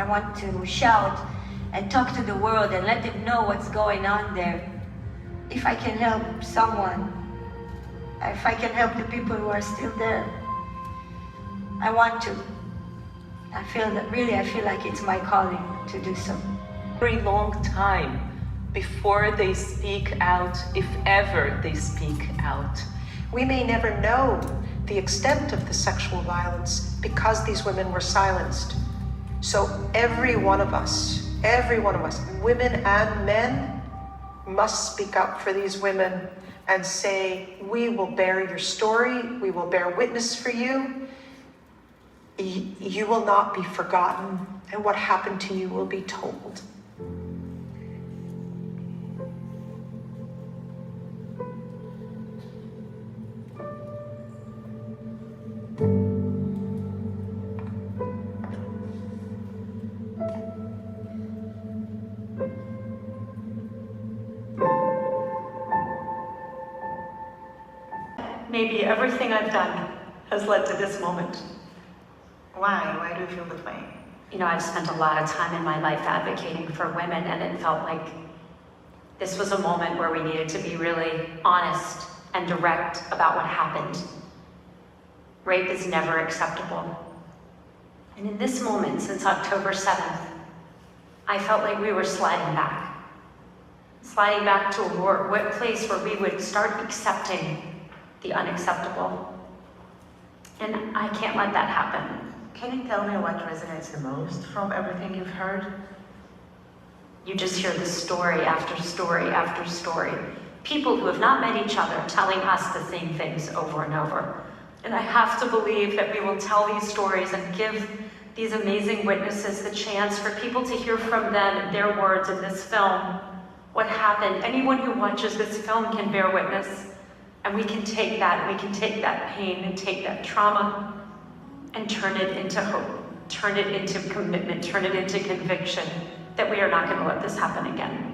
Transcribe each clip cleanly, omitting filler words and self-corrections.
I want to shout and talk to the world and let them know what's going on there. If I can help someone, if I can help the people who are still there, I want to. I feel like it's my calling to do so. Very long time before they speak out, if ever they speak out. We may never know the extent of the sexual violence because these women were silenced. So every one of us, women and men, must speak up for these women and say, we will bear your story, we will bear witness for you. You will not be forgotten, and what happened to you will be told. Maybe everything I've done has led to this moment. Why? Why do you feel that way? You know, I've spent a lot of time in my life advocating for women, and it felt like this was a moment where we needed to be really honest and direct about what happened. Rape is never acceptable. And in this moment, since October 7th, I felt like we were sliding back to a place where we would start accepting the unacceptable. And I can't let that happen. Can you tell me what resonates the most from everything you've heard? You just hear the story after story after story. People who have not met each other telling us the same things over and over. And I have to believe that we will tell these stories and give these amazing witnesses the chance for people to hear from them and their words in this film. What happened? Anyone who watches this film can bear witness. And we can take that, pain and take that trauma and turn it into hope, turn it into commitment, turn it into conviction that we are not going to let this happen again.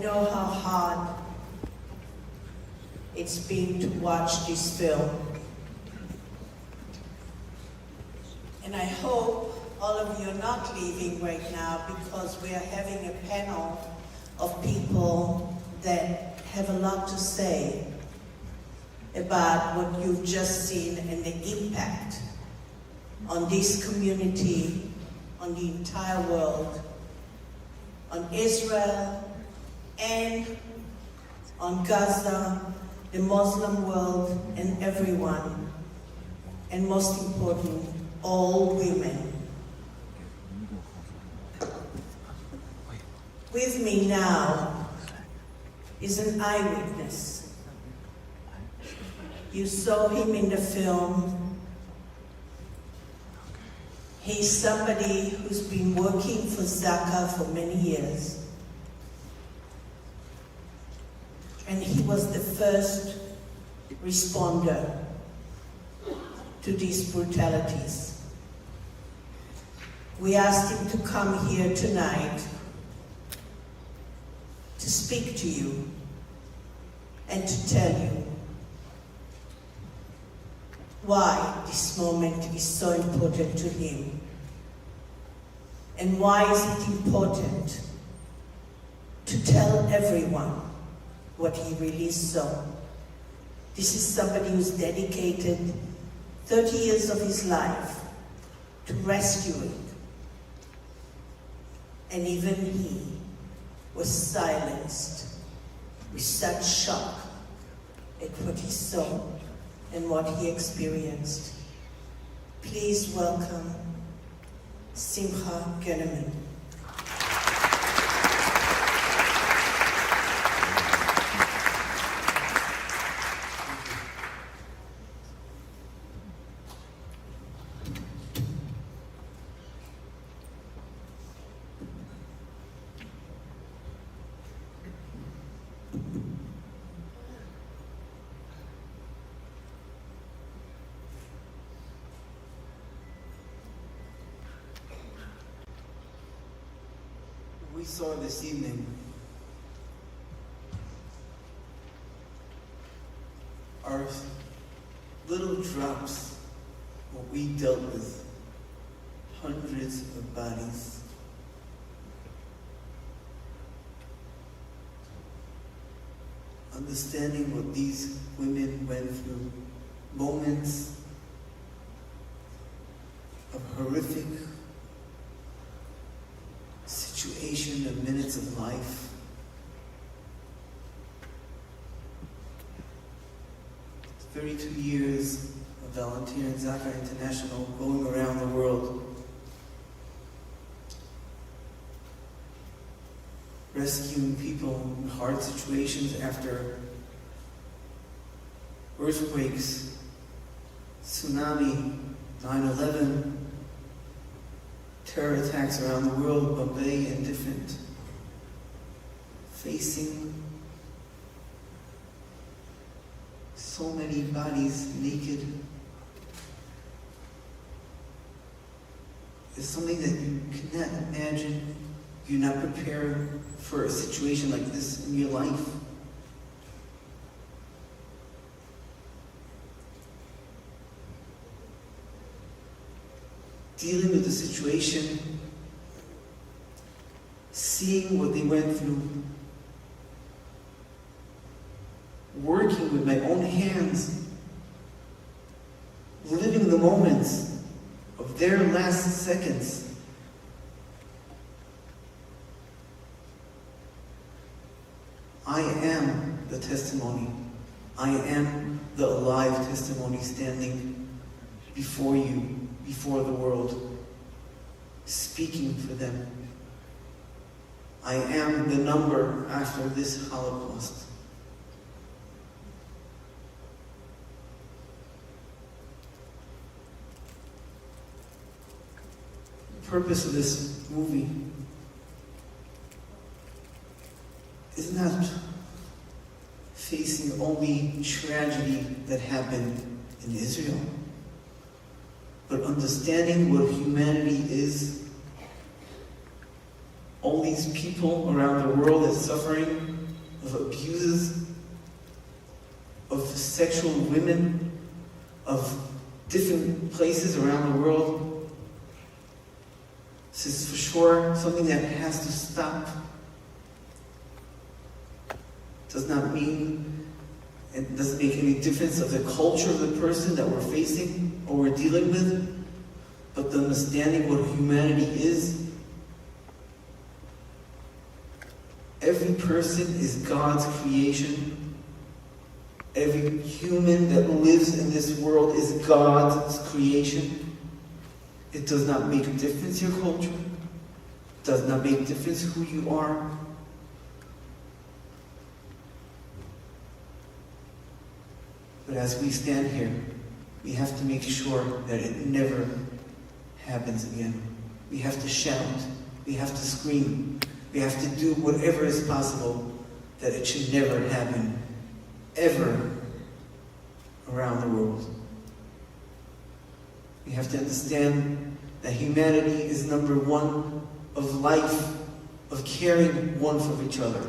know how hard it's been to watch this film. And I hope all of you are not leaving right now, because we are having a panel of people that have a lot to say about what you've just seen and the impact on this community, on the entire world, on Israel, and on Gaza, the Muslim world, and everyone, and most important, all women. With me now is an eyewitness. You saw him in the film. He's somebody who's been working for Zaka for many years. And he was the first responder to these brutalities. We asked him to come here tonight to speak to you and to tell you why this moment is so important to him, and why is it important to tell everyone what he really saw. This is somebody who's dedicated 30 years of his life to rescuing, and even he was silenced with such shock at what he saw and what he experienced. Please welcome Simcha Gunnerman. We saw this evening are little drops what we dealt with, hundreds of bodies. Understanding what these women went through, moments of horrific situation, of minutes of life. 32 years of volunteering Zaka International, going around the world, rescuing people in hard situations after earthquakes, tsunami, 9/11, terror attacks around the world, Bombay and different, facing so many bodies naked. It's something that you cannot imagine. You're not prepared for a situation like this in your life. Dealing with the situation, seeing what they went through, working with my own hands, living the moments of their last seconds. I am the testimony. I am the alive testimony standing before you, before the world, speaking for them. I am the number after this Holocaust. The purpose of this movie is not facing only tragedy that happened in Israel, but understanding what humanity is. All these people around the world are suffering, of abuses, of sexual women, of different places around the world. This is for sure something that has to stop. Does not mean, it doesn't make any difference of the culture of the person that we're facing or we're dealing with, but the understanding what humanity is. Every person is God's creation. Every human that lives in this world is God's creation. It does not make a difference your culture. It does not make a difference who you are. But as we stand here, we have to make sure that it never happens again. We have to shout. We have to scream. We have to do whatever is possible that it should never happen, ever, around the world. We have to understand that humanity is number one of life, of caring one for each other.